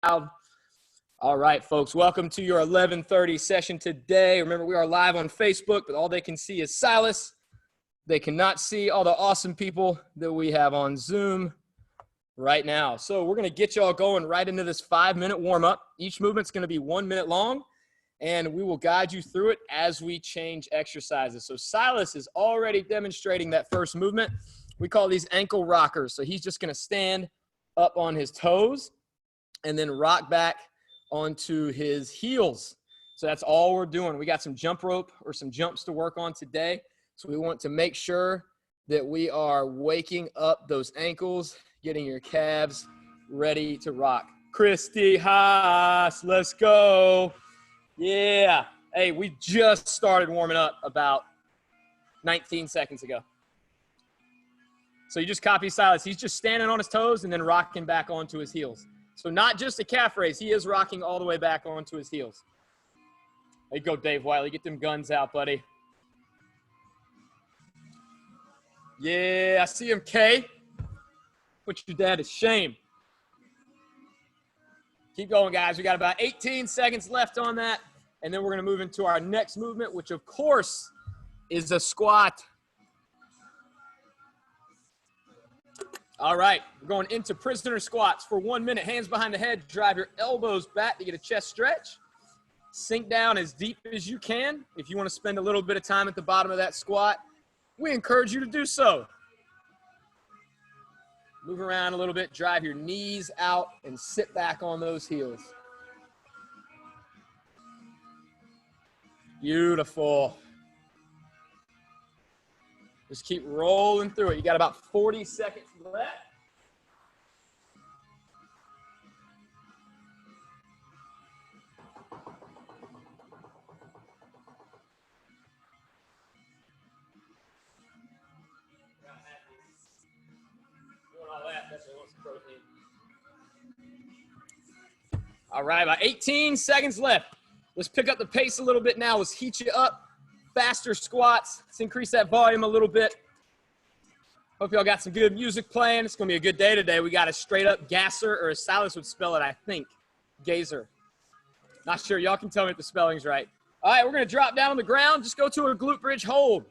All right, folks, welcome to your 11:30 session today. Remember, we are live on Facebook, but all they can see is Silas. They cannot see all the awesome people that we have on Zoom right now. So we're going to get y'all going right into this 5-minute warm-up. Each movement's going to be 1 minute long, and we will guide you through it as we change exercises. So Silas is already demonstrating that first movement. We call these ankle rockers. So he's just going to stand up on his toes and then rock back onto his heels. So that's all we're doing. We got some jump rope or some jumps to work on today. So we want to make sure that we are waking up those ankles, getting your calves ready to rock. Christy Haas, let's go. Yeah. Hey, we just started warming up about 19 seconds ago. So you just copy Silas. He's just standing on his toes and then rocking back onto his heels. So not just a calf raise. He is rocking all the way back onto his heels. There you go, Dave Wiley. Get them guns out, buddy. Yeah, I see him, Kay. Put your dad to shame. Keep going, guys. We got about 18 seconds left on that. And then we're going to move into our next movement, which, of course, is a squat. All right, we're going into prisoner squats for 1 minute. Hands behind the head. Drive your elbows back to get a chest stretch. Sink down as deep as you can. If you want to spend a little bit of time at the bottom of that squat, we encourage you to do so. Move around a little bit. Drive your knees out and sit back on those heels. Beautiful. Just keep rolling through it. You got about 40 seconds left. All right, about 18 seconds left. Let's pick up the pace a little bit now. Let's heat you up. Faster squats. Let's increase that volume a little bit. Hope y'all got some good music playing. It's going to be a good day today. We got a straight up gasser, or as Silas would spell it, I think, gazer. Not sure. Y'all can tell me if the spelling's right. All right, we're going to drop down on the ground. Just go to a glute bridge hold.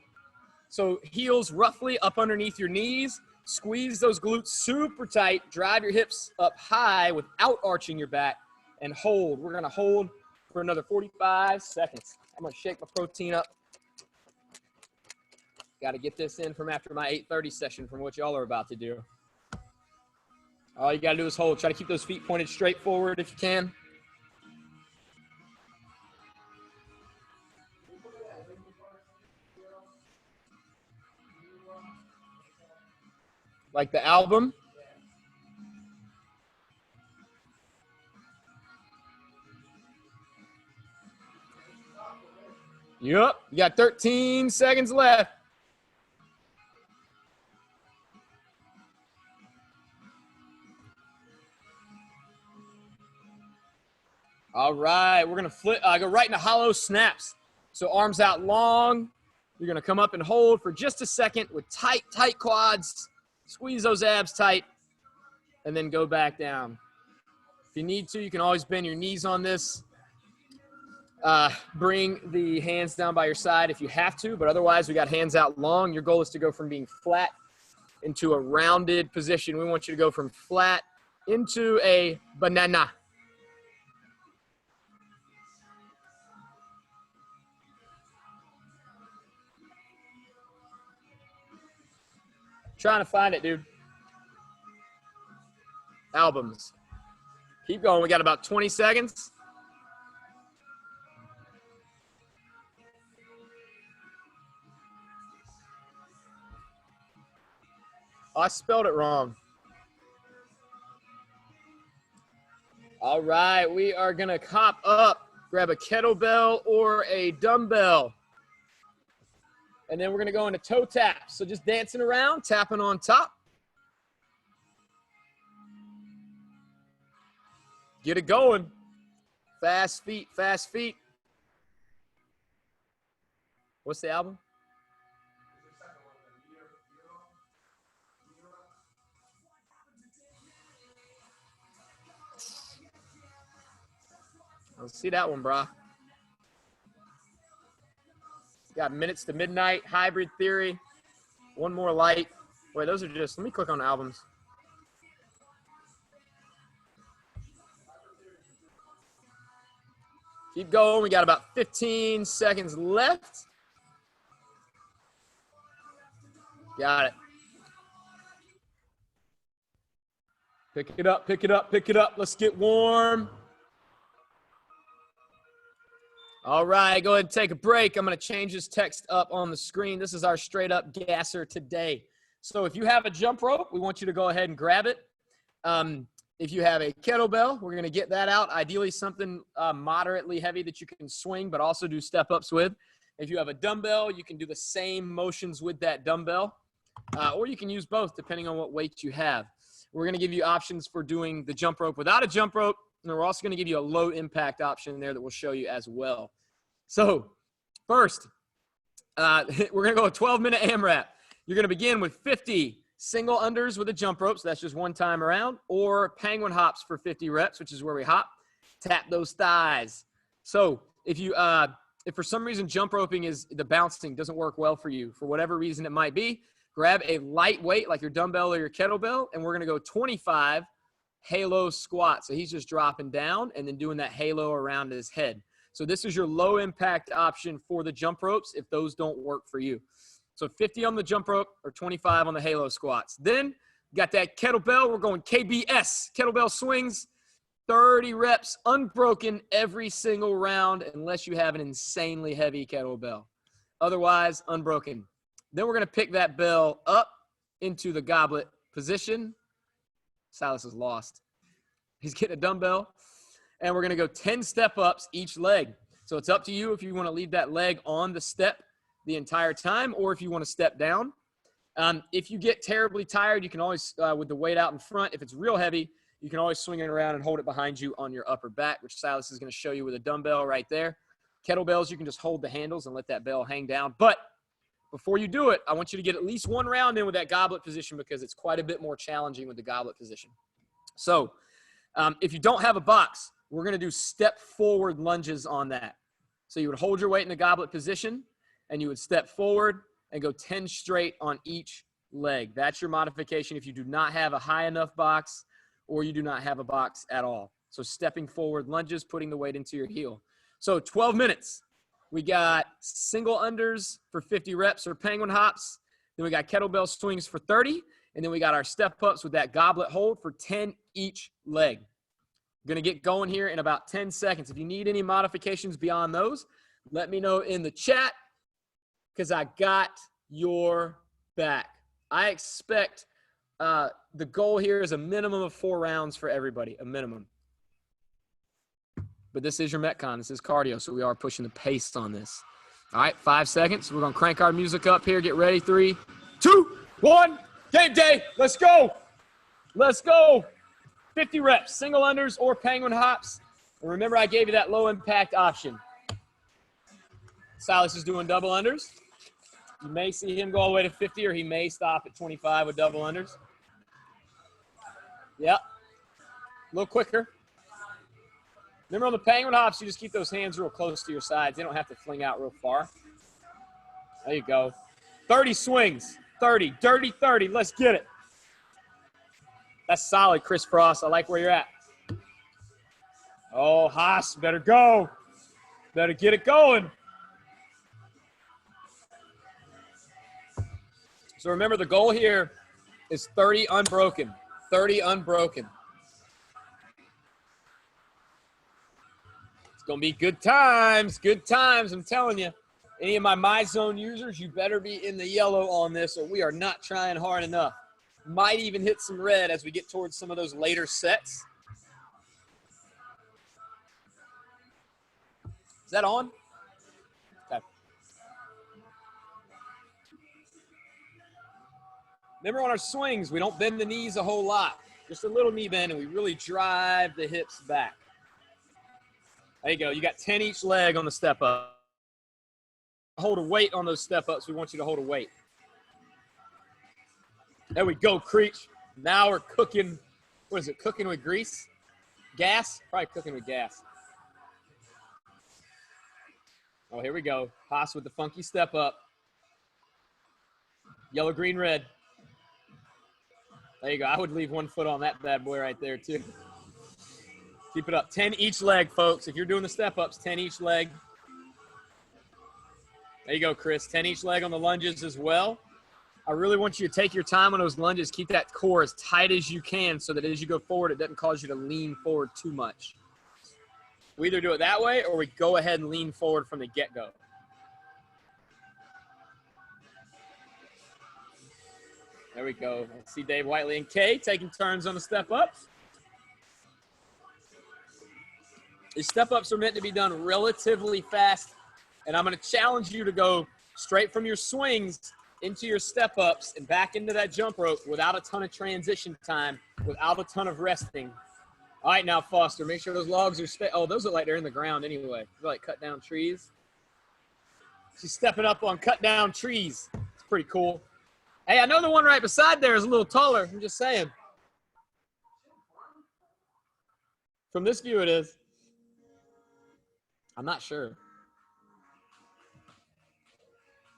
So heels roughly up underneath your knees. Squeeze those glutes super tight. Drive your hips up high without arching your back. And hold. We're going to hold for another 45 seconds. I'm going to shake my protein up. Got to get this in from after my 8:30 session from what y'all are about to do. All you got to do is hold. Try to keep those feet pointed straight forward if you can. Like the album. Yep, you got 13 seconds left. All right, we're going to go right into hollow snaps. So arms out long. You're going to come up and hold for just a second with tight quads. Squeeze those abs tight, and then go back down. If you need to, you can always bend your knees on this. Bring the hands down by your side if you have to, but otherwise we got hands out long. Your goal is to go from being flat into a rounded position. We want you to go from flat into a banana. Trying to find it, dude. Albums. Keep going. We got about 20 seconds. Oh, I spelled it wrong. All right, we are going to hop up, grab a kettlebell or a dumbbell. And then we're going to go into toe taps. So just dancing around, tapping on top. Get it going. Fast feet, fast feet. What's the album? Let's see that one, brah. Got minutes to midnight, hybrid theory, one more light. Wait, those are just, let me click on albums. Keep going. We got about 15 seconds left. Got it. Pick it up, pick it up, pick it up. Let's get warm. All right, go ahead and take a break. I'm going to change this text up on the screen. This is our straight up gasser today. So if you have a jump rope, we want you to go ahead and grab it. If you have a kettlebell, we're going to get that out. Ideally something moderately heavy that you can swing, but also do step ups with. If you have a dumbbell, you can do the same motions with that dumbbell, or you can use both depending on what weight you have. We're going to give you options for doing the jump rope without a jump rope. And we're also going to give you a low impact option there that we'll show you as well. So first, we're going to go a 12-minute AMRAP. You're going to begin with 50 single unders with a jump rope. So that's just one time around, or penguin hops for 50 reps, which is where we hop, tap those thighs. So if you, if for some reason jump roping is the bouncing doesn't work well for you, for whatever reason it might be, grab a light weight like your dumbbell or your kettlebell, and we're going to go 25 halo squats. So he's just dropping down and then doing that halo around his head. So this is your low impact option for the jump ropes if those don't work for you. So 50 on the jump rope or 25 on the halo squats. Then got that kettlebell. We're going KBS, kettlebell swings, 30 reps unbroken every single round unless you have an insanely heavy kettlebell. Otherwise, unbroken. Then we're going to pick that bell up into the goblet position. Silas is lost. He's getting a dumbbell. And we're going to go 10 step-ups each leg. So it's up to you if you want to leave that leg on the step the entire time or if you want to step down. If you get terribly tired, you can always, with the weight out in front, if it's real heavy, you can always swing it around and hold it behind you on your upper back, which Silas is going to show you with a dumbbell right there. Kettlebells, you can just hold the handles and let that bell hang down. But before you do it, I want you to get at least one round in with that goblet position because it's quite a bit more challenging with the goblet position. So if you don't have a box, we're going to do step forward lunges on that. So you would hold your weight in the goblet position and you would step forward and go 10 straight on each leg. That's your modification if you do not have a high enough box or you do not have a box at all. So stepping forward lunges, putting the weight into your heel. So 12 minutes. We got single unders for 50 reps or penguin hops. Then we got kettlebell swings for 30. And then we got our step ups with that goblet hold for 10 each leg. Going to get going here in about 10 seconds. If you need any modifications beyond those, let me know in the chat because I got your back. I expect the goal here is a minimum of 4 rounds for everybody, a minimum. But this is your METCON. This is cardio, so we are pushing the pace on this. All right, 5 seconds. We're going to crank our music up here. Get ready. 3, 2, 1. Game day. Let's go. Let's go. 50 reps, single unders or penguin hops. And remember, I gave you that low impact option. Silas is doing double unders. You may see him go all the way to 50 or he may stop at 25 with double unders. Yep. A little quicker. Remember on the penguin hops, you just keep those hands real close to your sides. They don't have to fling out real far. There you go. 30 swings. 30. Dirty 30. Let's get it. That's solid, Chris Frost. I like where you're at. Oh, Haas, better go. Better get it going. So remember, the goal here is 30 unbroken. 30 unbroken. It's going to be good times. Good times, I'm telling you. Any of my MyZone users, you better be in the yellow on this or we are not trying hard enough. Might even hit some red as we get towards some of those later sets. Is that on? Okay. Remember on our swings, we don't bend the knees a whole lot. Just a little knee bend, and we really drive the hips back. There you go. You got 10 each leg on the step up. Hold a weight on those step ups. We want you to hold a weight. There we go, Creech. Now we're cooking. What is it? Cooking with grease? Gas? Probably cooking with gas. Oh, here we go. Haas with the funky step up. Yellow, green, red. There you go. I would leave one foot on that bad boy right there, too. Keep it up. 10 each leg, folks. If you're doing the step-ups, 10 each leg. There you go, Chris. 10 each leg on the lunges as well. I really want you to take your time on those lunges. Keep that core as tight as you can so that as you go forward, it doesn't cause you to lean forward too much. We either do it that way or we go ahead and lean forward from the get-go. There we go. Let's see Dave Whiteley and Kay taking turns on the step-ups. These step-ups are meant to be done relatively fast, and I'm going to challenge you to go straight from your swings into your step-ups and back into that jump rope without a ton of transition time, without a ton of resting. All right, now, Foster, make sure those logs are oh, those look like they're in the ground anyway. They're like cut down trees. She's stepping up on cut down trees. It's pretty cool. Hey, I know the one right beside there is a little taller. I'm just saying. From this view, it is. I'm not sure.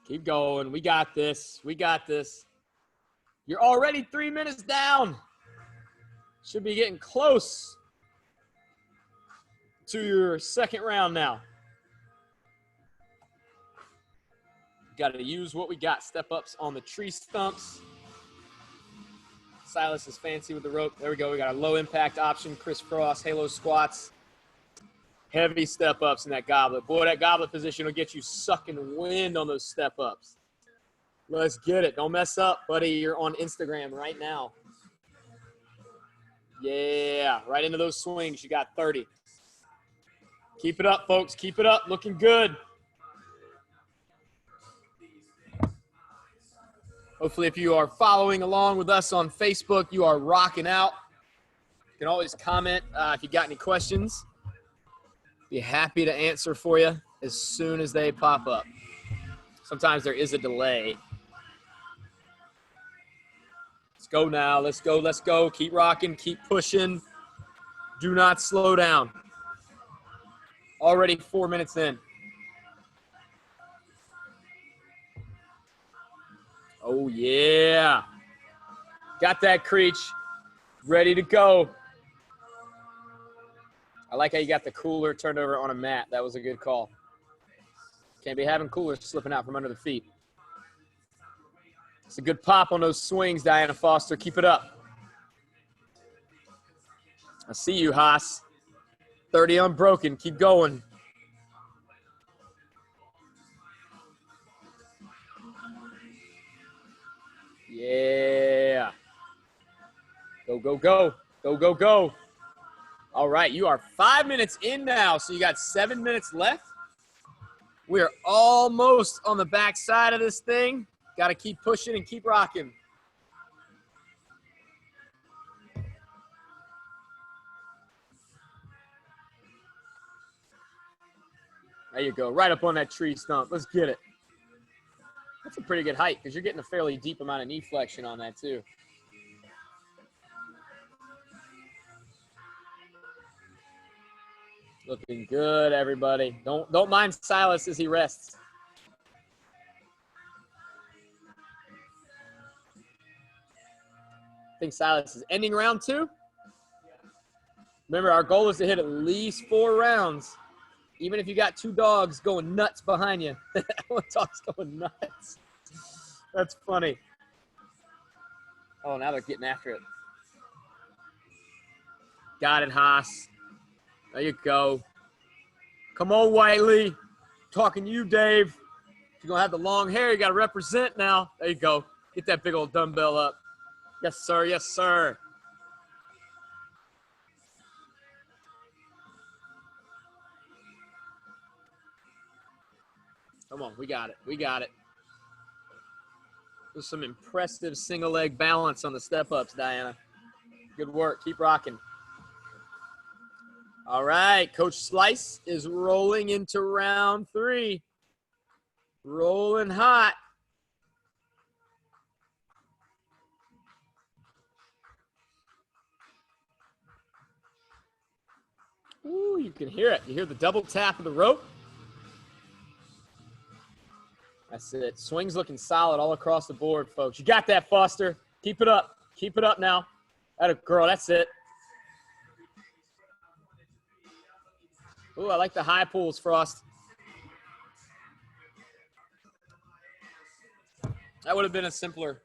Keep going. We got this. We got this. You're already 3 minutes down. Should be getting close to your second round now. Got to use what we got. Step-ups on the tree stumps. Silas is fancy with the rope. There we go. We got a low-impact option, crisscross, halo squats. Heavy step-ups in that goblet. Boy, that goblet position will get you sucking wind on those step-ups. Let's get it. Don't mess up, buddy. You're on Instagram right now. Yeah, right into those swings. You got 30. Keep it up, folks. Keep it up. Looking good. Hopefully, if you are following along with us on Facebook, you are rocking out. You can always comment if you got any questions. Be happy to answer for you as soon as they pop up. Sometimes there is a delay. Let's go now. Let's go. Let's go. Keep rocking. Keep pushing. Do not slow down. Already 4 minutes in. Oh, yeah. Got that, Creech. Ready to go. I like how you got the cooler turned over on a mat. That was a good call. Can't be having coolers slipping out from under the feet. It's a good pop on those swings, Diana Foster. Keep it up. I see you, Haas. 30 unbroken. Keep going. Yeah. Go, go, go. Go, go, go. All right, you are 5 minutes in now, so you got 7 minutes left. We are almost on the back side of this thing. Got to keep pushing and keep rocking. There you go, right up on that tree stump. Let's get it. That's a pretty good height because you're getting a fairly deep amount of knee flexion on that too. Looking good, everybody. Don't mind Silas as he rests. I think Silas is ending round 2. Remember, our goal is to hit at least 4 rounds. Even if you got 2 dogs going nuts behind you. One dog's going nuts. That's funny. Oh, now they're getting after it. Got it, Haas. There you go. Come on, Whiteley. Talking to you, Dave. If you're going to have the long hair, you got to represent now. There you go. Get that big old dumbbell up. Yes, sir. Yes, sir. Come on. We got it. We got it. There's some impressive single leg balance on the step-ups, Diana. Good work. Keep rocking. All right, Coach Slice is rolling into round 3. Rolling hot. Ooh, you can hear it. You hear the double tap of the rope. That's it. Swing's looking solid all across the board, folks. You got that, Foster. Keep it up. Keep it up now. That a girl. That's it. Ooh, I like the high pulls, Frost. That would have been a simpler,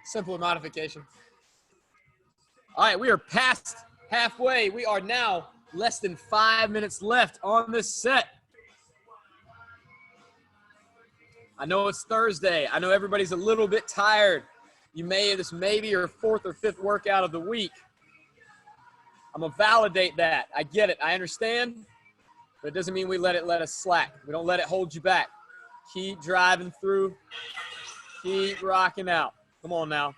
simpler modification. All right, we are past halfway. We are now less than 5 minutes left on this set. I know it's Thursday. I know everybody's a little bit tired. This may be your fourth or fifth workout of the week. I'm going to validate that. I get it. I understand. But it doesn't mean we let us slack. We don't let it hold you back. Keep driving through. Keep rocking out. Come on now.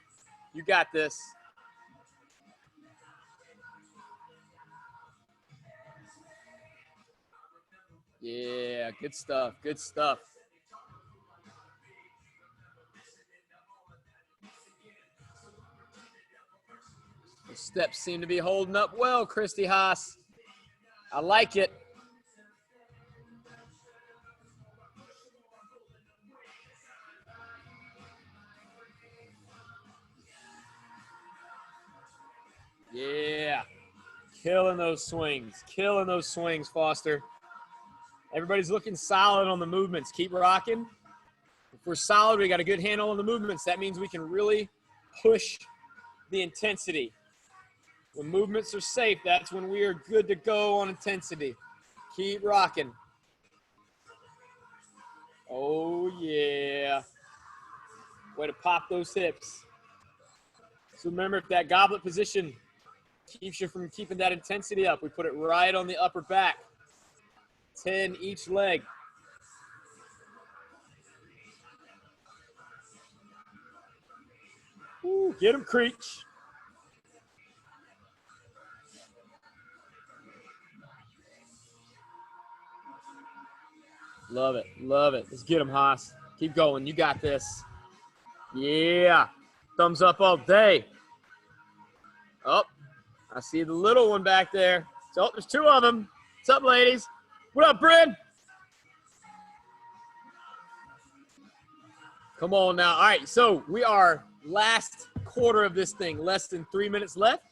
You got this. Yeah, good stuff. Good stuff. The steps seem to be holding up well, Christy Haas. I like it. Yeah. Killing those swings. Killing those swings, Foster. Everybody's looking solid on the movements. Keep rocking. If we're solid, we got a good handle on the movements. That means we can really push the intensity. When movements are safe, that's when we are good to go on intensity. Keep rocking. Oh, yeah. Way to pop those hips. So remember, if that goblet position keeps you from keeping that intensity up, we put it right on the upper back. 10 each leg. Ooh, get him, Creech. Love it. Love it. Let's get him, Haas. Keep going. You got this. Yeah. Thumbs up all day. Oh, I see the little one back there. So there's two of them. What's up, ladies? What up, Bryn? Come on now. All right, so we are last quarter of this thing. Less than 3 minutes left.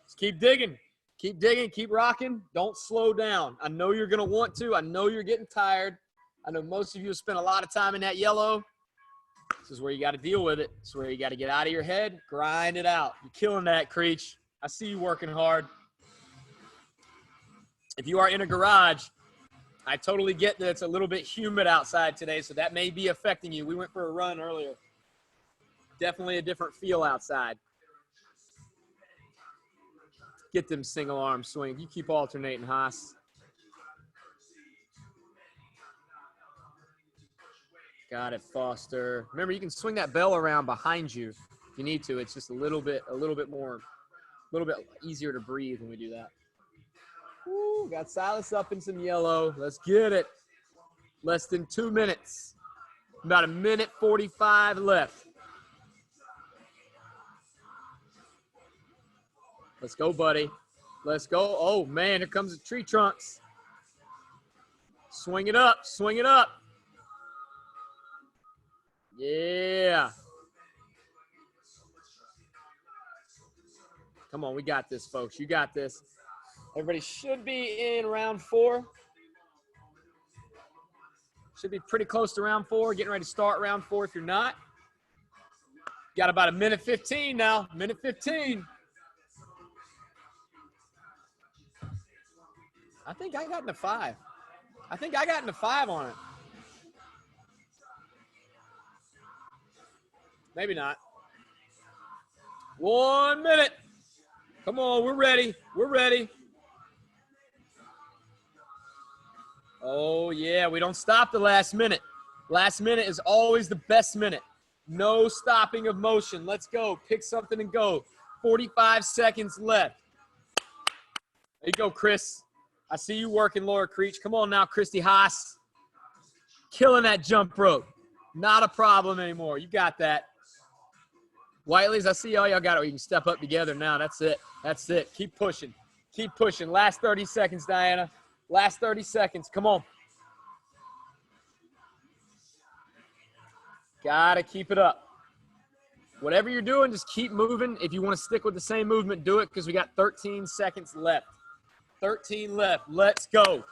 Just keep digging. Keep digging. Keep rocking. Don't slow down. I know you're going to want to. I know you're getting tired. I know most of you have spent a lot of time in that yellow. This is where you got to deal with it. This is where you got to get out of your head, grind it out. You're killing that, Creech. I see you working hard. If you are in a garage, I totally get that it's a little bit humid outside today, so that may be affecting you. We went for a run earlier. Definitely a different feel outside. Get them single arm swings. You keep alternating, Haas. Got it, Foster. Remember, you can swing that bell around behind you if you need to. It's just a little bit easier to breathe when we do that. Woo, got Silas up in some yellow. Let's get it. Less than 2 minutes. About 1:45 left. Let's go, buddy. Let's go. Oh, man, here comes the tree trunks. Swing it up. Swing it up. Yeah. Come on, we got this, folks. You got this. Everybody should be in round 4. Should be pretty close to round 4. Getting ready to start round 4 if you're not. Got about 1:15 now. 1:15. I think I got into 5. I think I got into 5 on it. Maybe not. 1 minute. Come on, we're ready. We're ready. Oh, yeah, we don't stop the last minute. Last minute is always the best minute. No stopping of motion. Let's go. Pick something and go. 45 seconds left. There you go, Chris. I see you working, Laura Creech. Come on now, Christy Haas. Killing that jump rope. Not a problem anymore. You got that. Whiteleys, I see all y'all got it. You can step up together now. That's it. That's it. Keep pushing. Keep pushing. Last 30 seconds, Diana. Last 30 seconds. Come on. Gotta keep it up. Whatever you're doing, just keep moving. If you want to stick with the same movement, do it because we got 13 seconds left. 13 left. Let's go.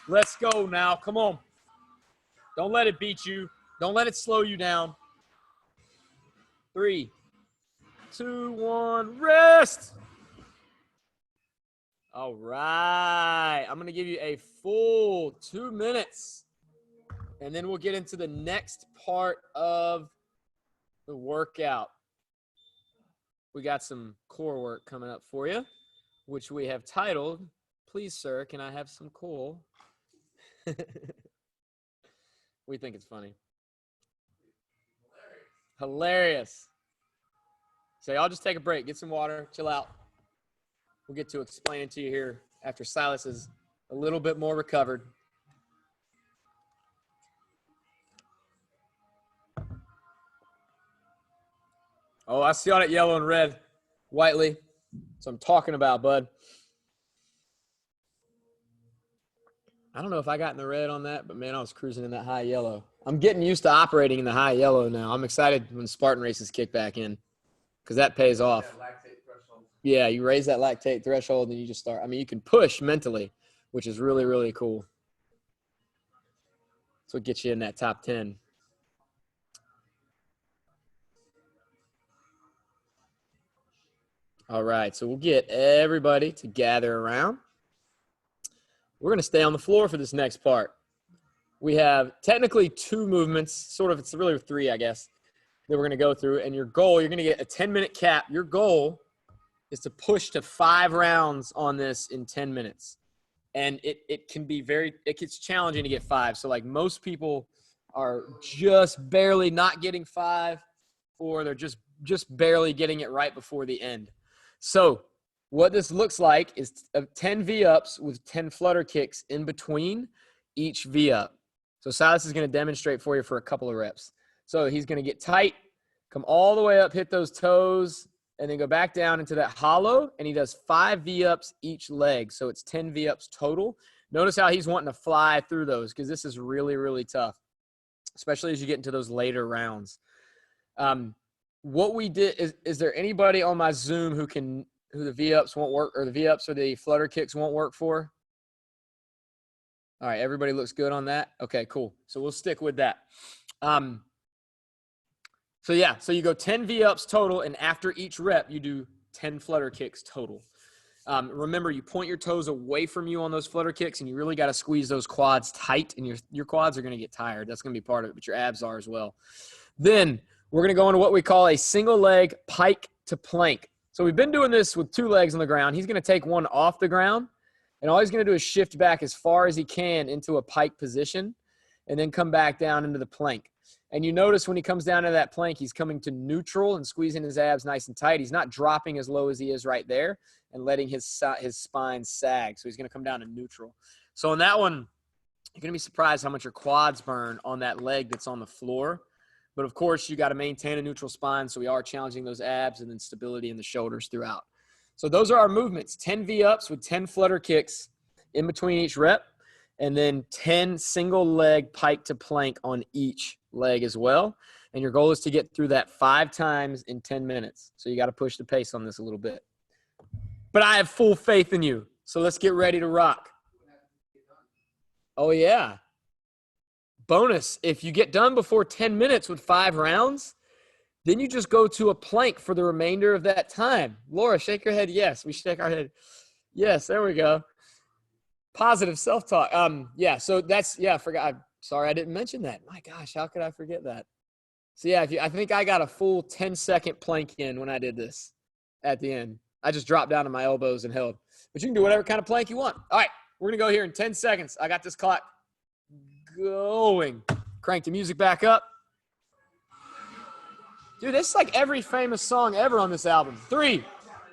Let's go now. Come on. Don't let it beat you. Don't let it slow you down. 3, 2, 1, rest. All right. I'm going to give you a full 2 minutes. And then we'll get into the next part of the workout. We got some core work coming up for you, which we have titled, "Please, Sir, Can I Have Some Coal?" We think it's funny. Hilarious. So y'all just take a break, get some water, chill out. We'll get to explain it to you here after Silas is a little bit more recovered. Oh, I see all that yellow and red, Whiteley. That's what I'm talking about, bud. I don't know if I got in the red on that, but man, I was cruising in that high yellow. I'm getting used to operating in the high yellow now. I'm excited when Spartan races kick back in because that pays off. Yeah, you raise that lactate threshold and you just start. I mean, you can push mentally, which is really, really cool. That's what gets you in that top 10. All right, so we'll get everybody to gather around. We're going to stay on the floor for this next part. We have technically 2 movements, sort of, it's really 3, I guess, that we're going to go through. And your goal, you're going to get a 10-minute cap. Your goal is to push to 5 rounds on this in 10 minutes. And it can be it gets challenging to get 5. So like most people are just barely not getting 5, or they're just barely getting it right before the end. So what this looks like is 10 V-ups with 10 flutter kicks in between each V-up. So Silas is going to demonstrate for you for a couple of reps. So he's going to get tight, come all the way up, hit those toes, and then go back down into that hollow, and he does 5 V-ups each leg. So it's 10 V-ups total. Notice how he's wanting to fly through those because this is really, really tough, especially as you get into those later rounds. What we did is there anybody on my Zoom who the V-ups won't work, or the V-ups or the flutter kicks won't work for? All right, everybody looks good on that? Okay, cool. So we'll stick with that. So you go 10 V-ups total, and after each rep, you do 10 flutter kicks total. Remember, you point your toes away from you on those flutter kicks, and you really got to squeeze those quads tight, and your quads are going to get tired. That's going to be part of it, but your abs are as well. Then we're going to go into what we call a single leg pike to plank. So we've been doing this with 2 legs on the ground. He's going to take one off the ground, and all he's going to do is shift back as far as he can into a pike position and then come back down into the plank. And you notice when he comes down to that plank, he's coming to neutral and squeezing his abs nice and tight. He's not dropping as low as he is right there and letting his spine sag. So he's going to come down to neutral. So on that one, you're going to be surprised how much your quads burn on that leg that's on the floor. But of course, you got to maintain a neutral spine. So we are challenging those abs and then stability in the shoulders throughout. So those are our movements: 10 V-ups with 10 flutter kicks in between each rep, and then 10 single leg pike to plank on each leg as well. And your goal is to get through that 5 times in 10 minutes. So you got to push the pace on this a little bit. But I have full faith in you. So let's get ready to rock. Oh, yeah. Bonus, if you get done before 10 minutes with 5 rounds, then you just go to a plank for the remainder of that time. Laura, shake your head. Yes, we shake our head. Yes, there we go. Positive self-talk. So that's, I forgot. Sorry, I didn't mention that. My gosh, how could I forget that? So yeah, I think I got a full 10-second plank in when I did this at the end. I just dropped down to my elbows and held. But you can do whatever kind of plank you want. All right, we're going to go here in 10 seconds. I got this clock going. Crank the music back up. Dude, this is like every famous song ever on this album. 3,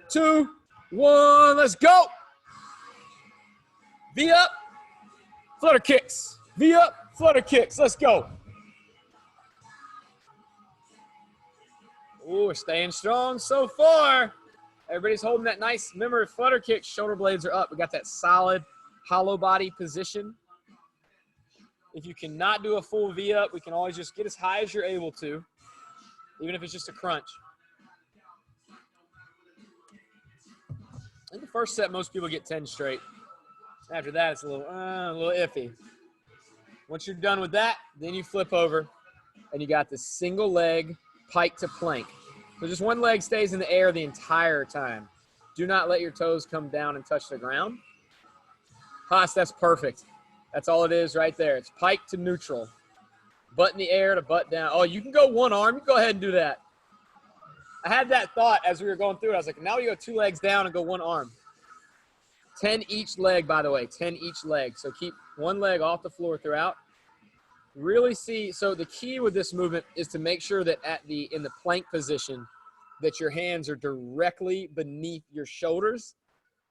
2, 1, let's go. V up, flutter kicks. V up, flutter kicks. Let's go. Ooh, we're staying strong so far. Everybody's holding that nice, remember, flutter kicks, shoulder blades are up. We got that solid hollow body position. If you cannot do a full V-up, we can always just get as high as you're able to, even if it's just a crunch. In the first set, most people get 10 straight. After that, it's a little iffy. Once you're done with that, then you flip over, and you got the single leg pike to plank. So just one leg stays in the air the entire time. Do not let your toes come down and touch the ground. Haas, that's perfect. That's all it is right there. It's pike to neutral. Butt in the air to butt down. Oh, you can go one arm. You can go ahead and do that. I had that thought as we were going through it. I was like, now we go 2 legs down and go one arm. 10 each leg, by the way. 10 each leg. So keep one leg off the floor throughout. Really see. So the key with this movement is to make sure that in the plank position that your hands are directly beneath your shoulders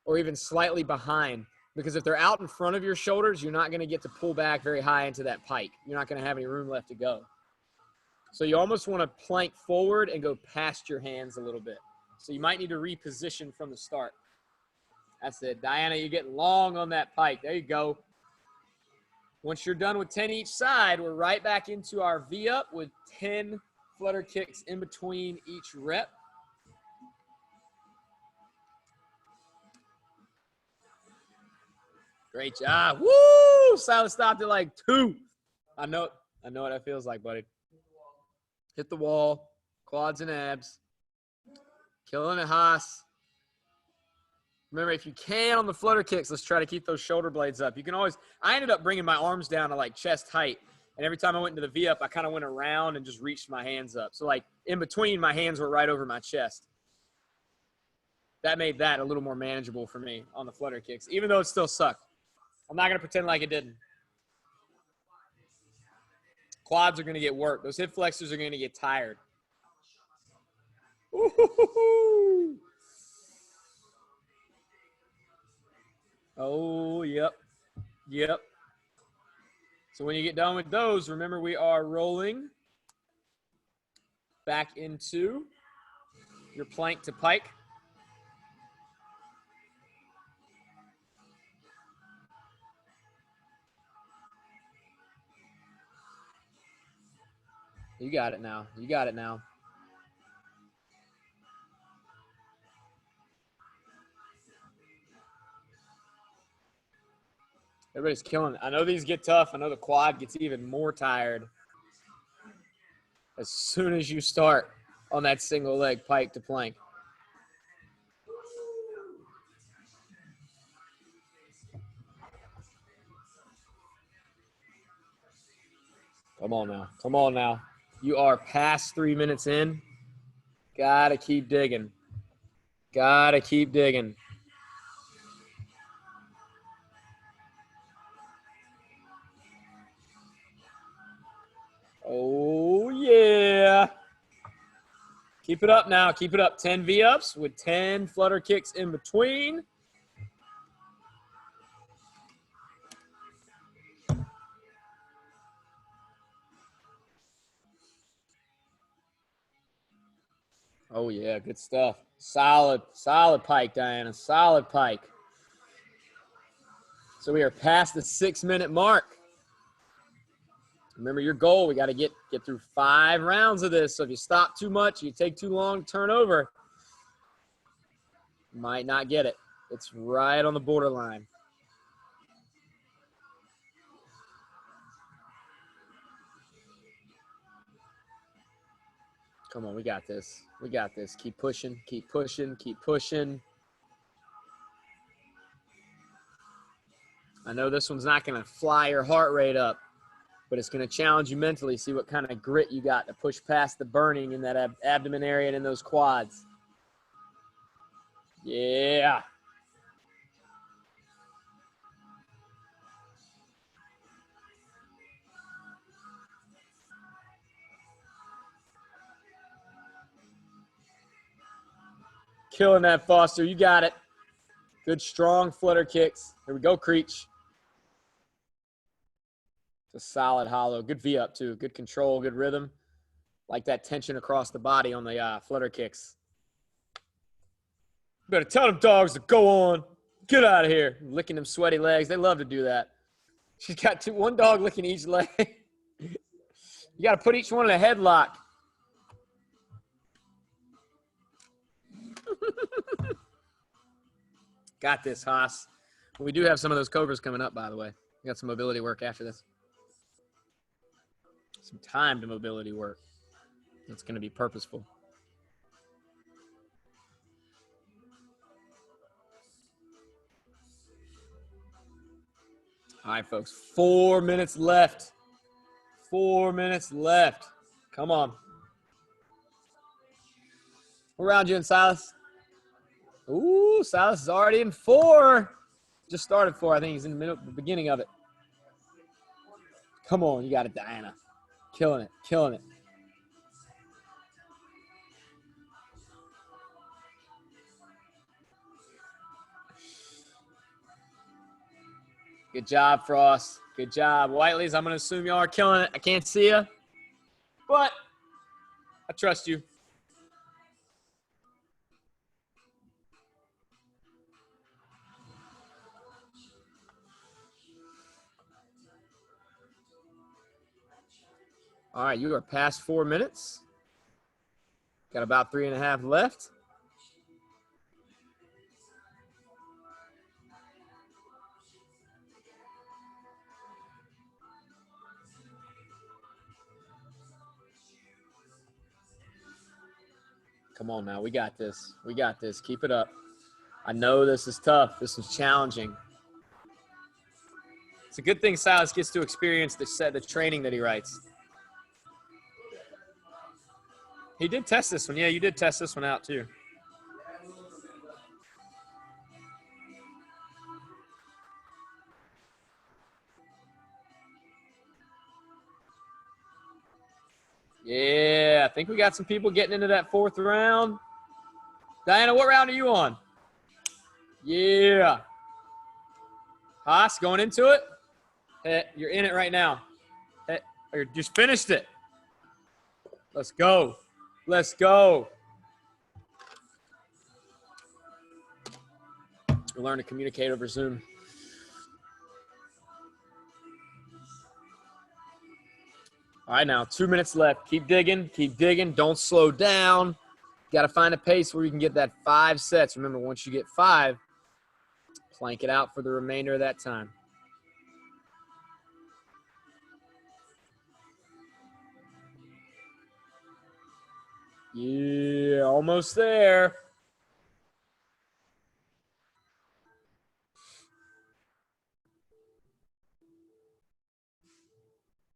or even slightly behind. Because if they're out in front of your shoulders, you're not going to get to pull back very high into that pike. You're not going to have any room left to go. So you almost want to plank forward and go past your hands a little bit. So you might need to reposition from the start. That's it. Diana, you're getting long on that pike. There you go. Once you're done with 10 each side, we're right back into our V-up with 10 flutter kicks in between each rep. Great job. Woo! Silas stopped at like 2. I know what that feels like, buddy. Hit the wall. Quads and abs. Killing it, Haas. Remember, if you can on the flutter kicks, let's try to keep those shoulder blades up. You can always – I ended up bringing my arms down to like chest height. And every time I went into the V-up, I kind of went around and just reached my hands up. So like in between, my hands were right over my chest. That made that a little more manageable for me on the flutter kicks, even though it still sucked. I'm not going to pretend like it didn't. Quads are going to get worked. Those hip flexors are going to get tired. Ooh. Oh, yep. Yep. So when you get done with those, remember we are rolling back into your plank to pike. You got it now. You got it now. Everybody's killing it. I know these get tough. I know the quad gets even more tired as soon as you start on that single leg pike to plank. Come on now. Come on now. You are past 3 minutes in. Gotta keep digging. Gotta keep digging. Oh, yeah. Keep it up now. Keep it up. 10 V-ups with 10 flutter kicks in between. Oh, yeah. Good stuff. Solid pike, Diana. Solid pike. So we are past the 6-minute mark. Remember your goal. We got to get through 5 rounds of this. So if you stop too much, you take too long to turn over, you might not get it. It's right on the borderline. Come on, we got this. We got this. Keep pushing, keep pushing, keep pushing. I know this one's not going to fly your heart rate up, but it's going to challenge you mentally. See what kind of grit you got to push past the burning in that abdomen area and in those quads. Yeah. Killing that, Foster. You got it. Good, strong flutter kicks. Here we go, Creech. It's a solid hollow. Good V-up, too. Good control, good rhythm. Like that tension across the body on the flutter kicks. You better tell them dogs to go on. Get out of here. Licking them sweaty legs. They love to do that. She's got one dog licking each leg. You got to put each one in a headlock. Got this, Haas. We do have some of those Cobras coming up, by the way. We got some mobility work after this. Some timed mobility work. That's going to be purposeful. All right, folks. 4 minutes left. 4 minutes left. Come on. We're around you and Silas. Ooh, Silas is already in 4. Just started 4. I think he's in the beginning of it. Come on, you got it, Diana. Killing it, killing it. Good job, Frost. Good job. Whiteleys, I'm going to assume y'all are killing it. I can't see you, but I trust you. All right, you are past 4 minutes. Got about 3.5 left. Come on now, we got this. We got this. Keep it up. I know this is tough. This is challenging. It's a good thing Silas gets to experience the training that he writes. He did test this one. Yeah, you did test this one out too. Yeah, I think we got some people getting into that 4th round. Diana, what round are you on? Yeah. Haas, going into it? Hey, you're in it right now. Hey, you just finished it. Let's go. Let's go. We learn to communicate over Zoom. All right, now 2 minutes left. Keep digging. Keep digging. Don't slow down. Got to find a pace where you can get that 5 sets. Remember, once you get 5, plank it out for the remainder of that time. Yeah, almost there.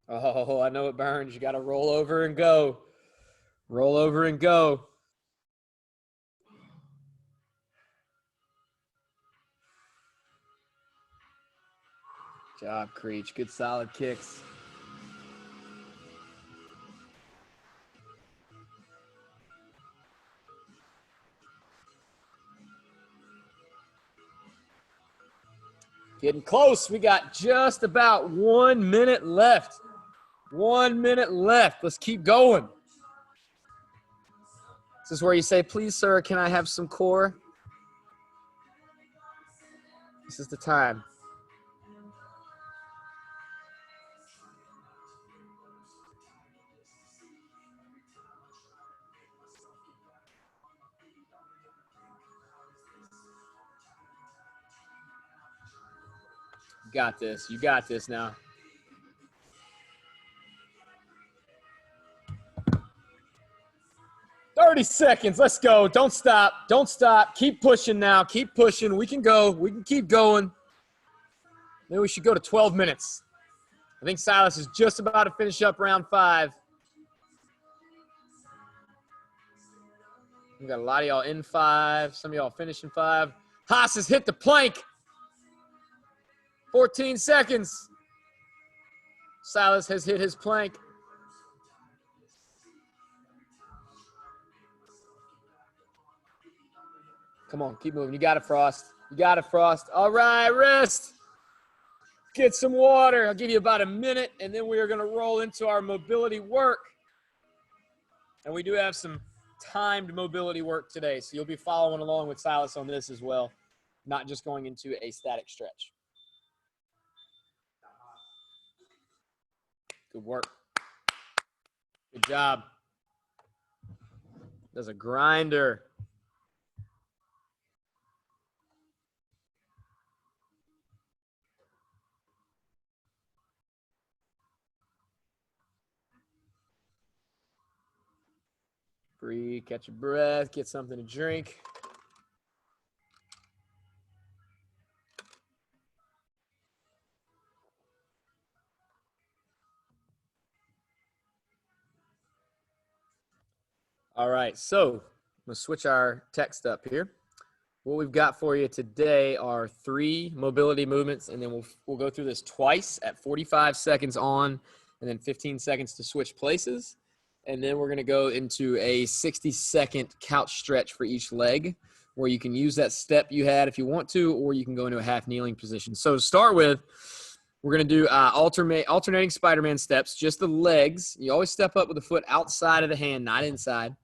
Oh, I know it burns. You got to roll over and go. Roll over and go. Good job, Creech. Good solid kicks. Getting close. We got just about 1 minute left. 1 minute left. Let's keep going. This is where you say, please, sir, can I have some core? This is the time. You got this. You got this now. "30 seconds. Let's go. Don't stop. Don't stop. Keep pushing now. Keep pushing. We can go. We can keep going. Maybe we should go to 12 minutes. I think Silas is just about to finish up round 5. We got a lot of y'all in 5. Some of y'all finishing 5. Haas has hit the plank. 14 seconds. Silas has hit his plank. Come on, keep moving. You got it, Frost. You got it, Frost. All right, rest. Get some water. I'll give you about a minute, and then we are going to roll into our mobility work. And we do have some timed mobility work today, so you'll be following along with Silas on this as well, not just going into a static stretch. Good work. Good job. That's a grinder. Breathe, catch your breath, get something to drink. All right, so I'm gonna switch our text up here. What we've got for you today are 3 mobility movements, and then we'll go through this twice at 45 seconds on, and then 15 seconds to switch places. And then we're gonna go into a 60-second couch stretch for each leg, where you can use that step you had if you want to, or you can go into a half kneeling position. So to start with, we're going to do alternating Spiderman steps, just the legs. You always step up with the foot outside of the hand, not inside.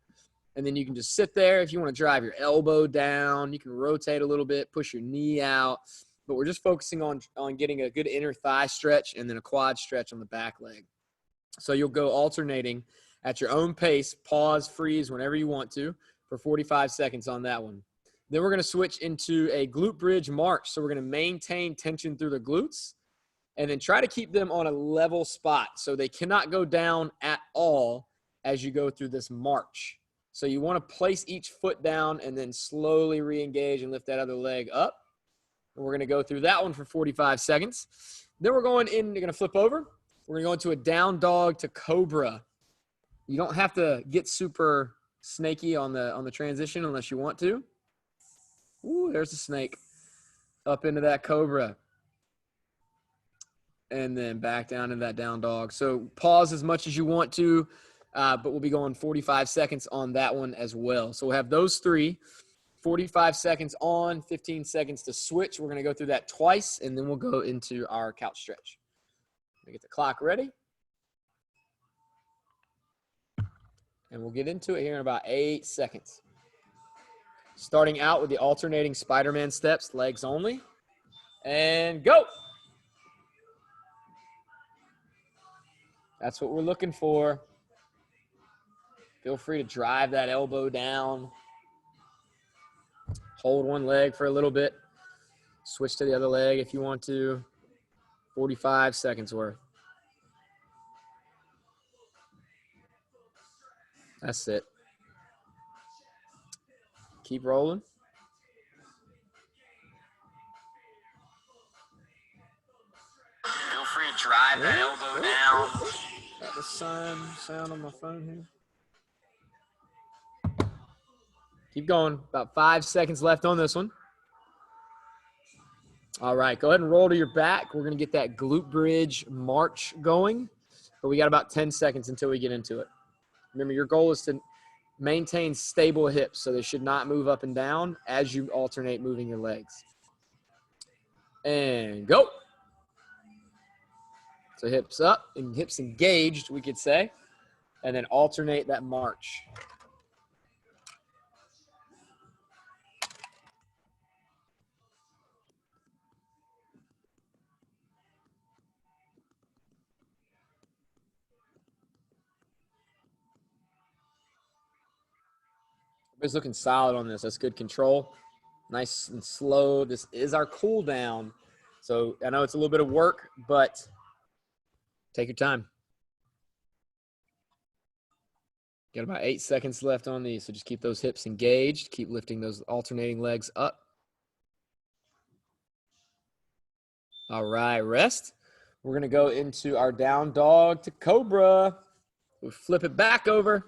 And then you can just sit there. If you want to drive your elbow down, you can rotate a little bit, push your knee out. But we're just focusing on getting a good inner thigh stretch and then a quad stretch on the back leg. So you'll go alternating at your own pace, pause, freeze whenever you want to for 45 seconds on that one. Then we're going to switch into a glute bridge march. So we're going to maintain tension through the glutes and then try to keep them on a level spot so they cannot go down at all as you go through this march. So you want to place each foot down and then slowly re-engage and lift that other leg up. And we're going to go through that one for 45 seconds. Then we're going in, you're going to flip over. We're going to go into a down dog to Cobra. You don't have to get super snaky on the transition unless you want to. Ooh, there's a snake. Up into that Cobra. And then back down into that down dog. So pause as much as you want to, but we'll be going 45 seconds on that one as well. So we'll have those 3, 45 seconds on, 15 seconds to switch. We're going to go through that twice, and then we'll go into our couch stretch. Get the clock ready. And we'll get into it here in about 8 seconds. Starting out with the alternating Spiderman steps, legs only. And go. That's what we're looking for. Feel free to drive that elbow down. Hold one leg for a little bit. Switch to the other leg if you want to. 45 seconds worth. That's it. Keep rolling. Feel free to drive that elbow down. Got the sound on my phone here. Keep going. About 5 seconds left on this one. All right, go ahead and roll to your back. We're going to get that glute bridge march going, but we got about 10 seconds until we get into it. Remember, your goal is to maintain stable hips, so they should not move up and down as you alternate moving your legs. And go. So hips up and hips engaged, we could say, and then alternate that march. Everybody's looking solid on this. That's good control. Nice and slow. This is our cool down. So I know it's a little bit of work, but take your time. Got about 8 seconds left on these. So just keep those hips engaged. Keep lifting those alternating legs up. All right, rest. We're going to go into our down dog to Cobra. We'll flip it back over.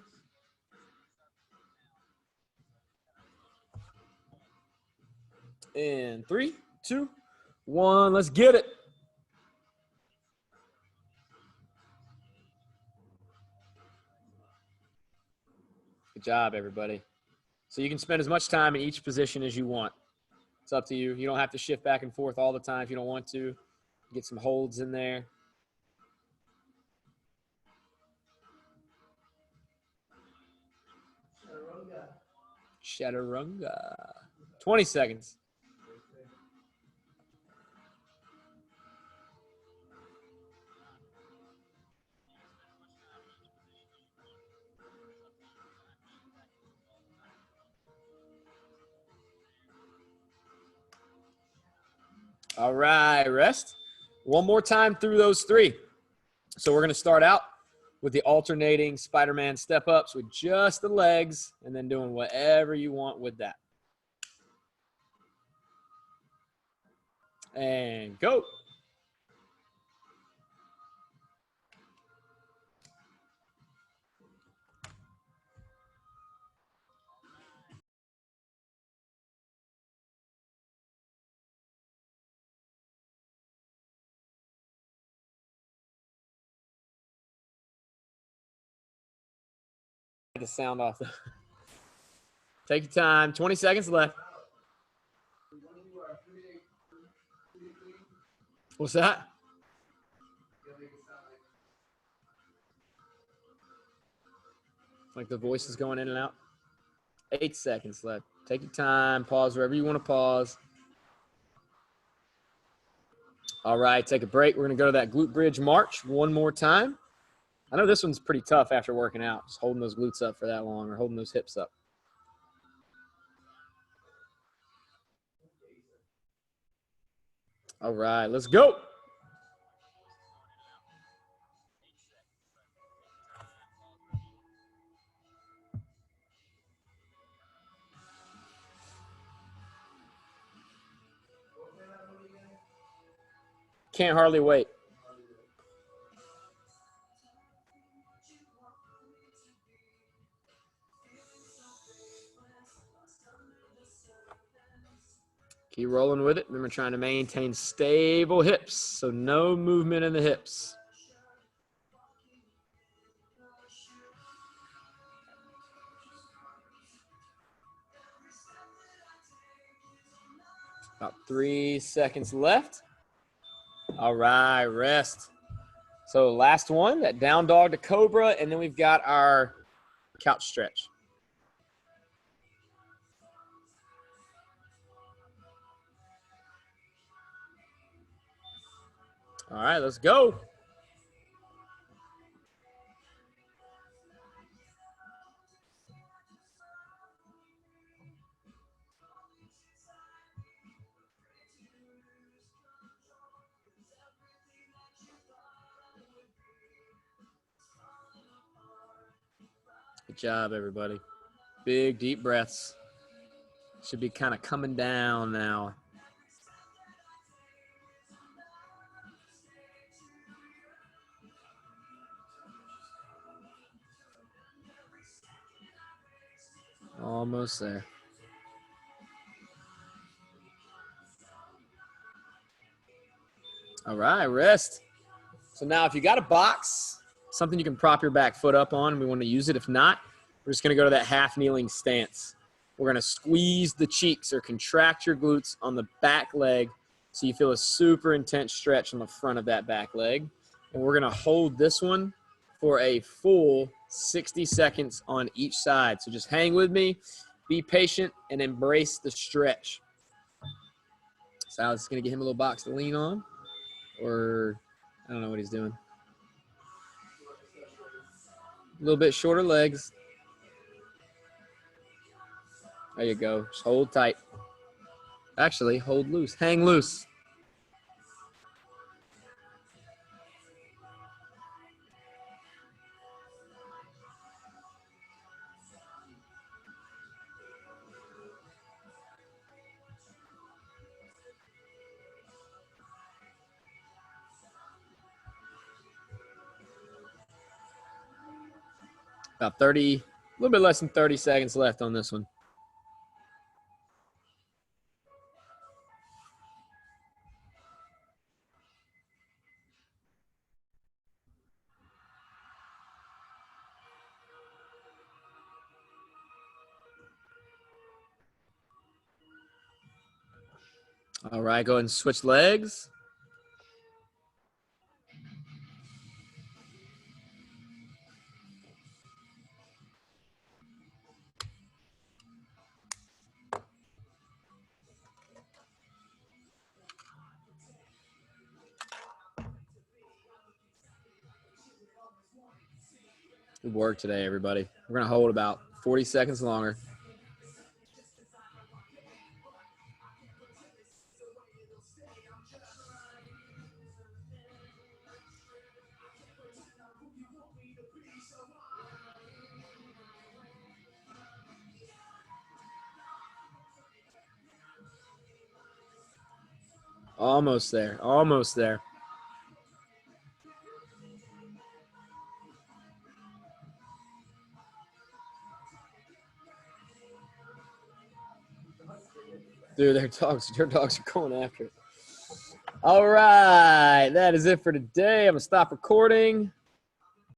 And 3, 2, 1. Let's get it. Good job, everybody. So you can spend as much time in each position as you want. It's up to you. You don't have to shift back and forth all the time if you don't want to. Get some holds in there. Chaturanga. 20 seconds. All right, rest. One more time through those 3. So we're going to start out with the alternating Spiderman step ups with just the legs and then doing whatever you want with that. And go. The sound off. Take your time. 20 seconds left. What's that? Like the voice is going in and out. 8 seconds left. Take your time. Pause wherever you want to pause. All right, take a break. We're going to go to that glute bridge march one more time. I know this one's pretty tough after working out, just holding those glutes up for that long or holding those hips up. All right, let's go. Can't hardly wait. Keep rolling with it. Remember, trying to maintain stable hips, so no movement in the hips. About 3 seconds left. All right, rest. So last one, that down dog to Cobra, and then we've got our couch stretch. All right, let's go. Good job, everybody. Big, deep breaths. Should be kind of coming down now. Almost there. All right, rest. So now if you got a box, something you can prop your back foot up on, and we want to use it. If not, we're just going to go to that half kneeling stance. We're going to squeeze the cheeks or contract your glutes on the back leg so you feel a super intense stretch on the front of that back leg. And we're going to hold this one for a full 60 seconds on each side. So just hang with me, be patient, and embrace the stretch. Silas is going to get him a little box to lean on, or I don't know what he's doing. A little bit shorter legs. There you go. Just hold tight. Actually, hold loose. Hang loose. About 30, a little bit less than 30 seconds left on this one. All right, go ahead and switch legs. Good work today, everybody. We're going to hold about 40 seconds longer. Almost there. Almost there. Dude, their dogs are going after it. All right. That is it for today. I'm going to stop recording.